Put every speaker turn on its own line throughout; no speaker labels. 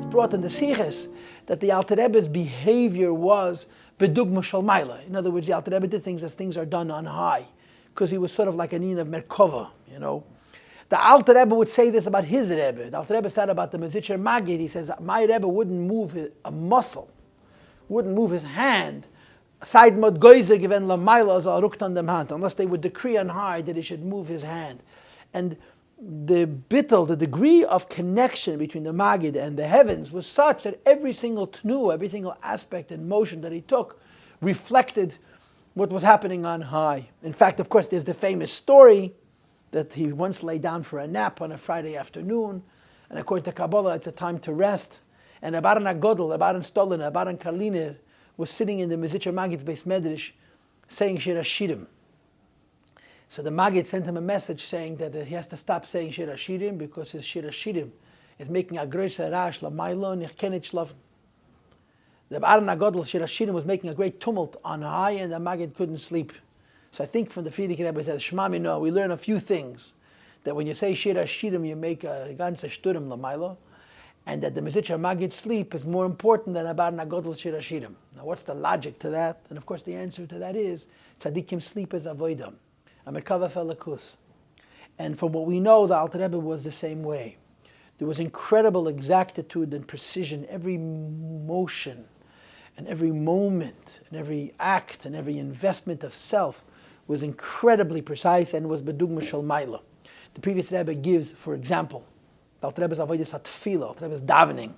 Brought in the Siches that the Alter Rebbe's behavior was bedugma shel maila. In other words, the Alter Rebbe did things as things are done on high, because he was sort of like an in of Merkava, you know. The Alter Rebbe would say this about his Rebbe. The Alter Rebbe said about the Mezitcher Magid, he says, my Rebbe wouldn't move a muscle, wouldn't move his hand, side mod goizer given la maila as a rukt on dem hand, unless they would decree on high that he should move his hand. And the bittul, the degree of connection between the Magid and the heavens was such that every single tnu, every single aspect and motion that he took reflected what was happening on high. In fact, of course, there's the famous story that he once lay down for a nap on a Friday afternoon, and according to Kabbalah, it's a time to rest. And a Baran HaGodel, a Baran Stolin, a Baran Karliner was sitting in the Mezitcher Magid's Beis Medrash saying Shir HaShirim. So the Magid sent him a message saying that he has to stop saying Shir HaShirim because his Shir HaShirim is making a größer Rash l'maylo und ich kann nicht schlafen. The Baran HaGodel Shir HaShirim was making a great tumult on high, and the Magid couldn't sleep. So I think from the Frierdiker Rebbe says, Shema Mino, we learn a few things. That when you say Shir HaShirim, you make a ganze Shturim l'maylo, and that the Mezitcher Magid sleep is more important than a Baran HaGodel Shir HaShirim. Now what's the logic to that? And of course the answer to that is, Tzadikim sleep is avoidam. Merkava felakus. And from what we know, the Alter Rebbe was the same way. There was incredible exactitude and precision. Every motion and every moment and every act and every investment of self was incredibly precise and was bedugma shel maila. The previous Rebbe gives, for example, the Alter Rebbe's avodas hatfila, Alter Rebbe's davening.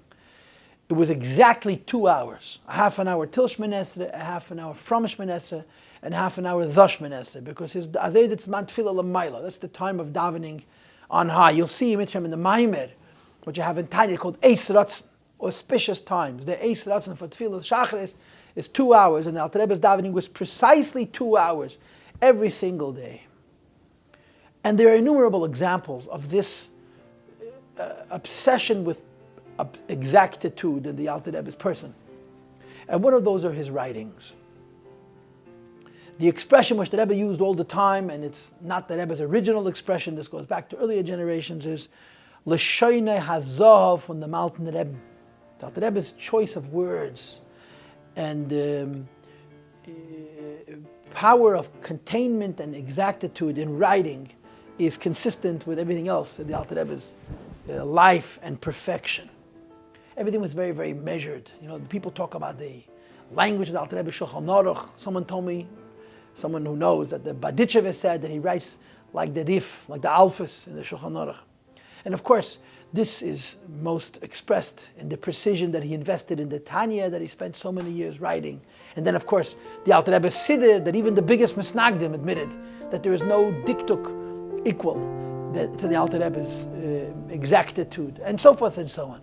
It was exactly 2 hours, a half an hour till Shmoneh Esrei, a half an hour from Shmoneh Esrei, and half an hour the Shmoneh Esrei, because his azedetz man tefillah l'mayla. That's the time of davening on high. You'll see in the Maimer, what you have in Tanya called Eis Ratzon, auspicious times. The Eis Ratzon for tefillah shachris is 2 hours, and the Alter Rebbe's davening was precisely 2 hours every single day. And there are innumerable examples of this obsession with exactitude in the Alter Rebbe's person. And one of those are his writings. The expression which the Rebbe used all the time, and it's not the Rebbe's original expression, this goes back to earlier generations, is L'shoinei hazahav from the Mountain Rebbe. The Rebbe's choice of words and power of containment and exactitude in writing is consistent with everything else in the Alter Rebbe's life and perfection. Everything was very, very measured. You know, people talk about the language of the Alter Rebbe Shulchan Aruch. Someone told me, someone who knows, that the Baditchev said that he writes like the Rif, like the Alphas in the Shulchan Aruch. And of course, this is most expressed in the precision that he invested in the Tanya that he spent so many years writing. And then of course, the Alter Rebbe's Siddur, that even the biggest Misnagdim admitted that there is no diktuk equal to the Alter Rebbe's exactitude, and so forth and so on.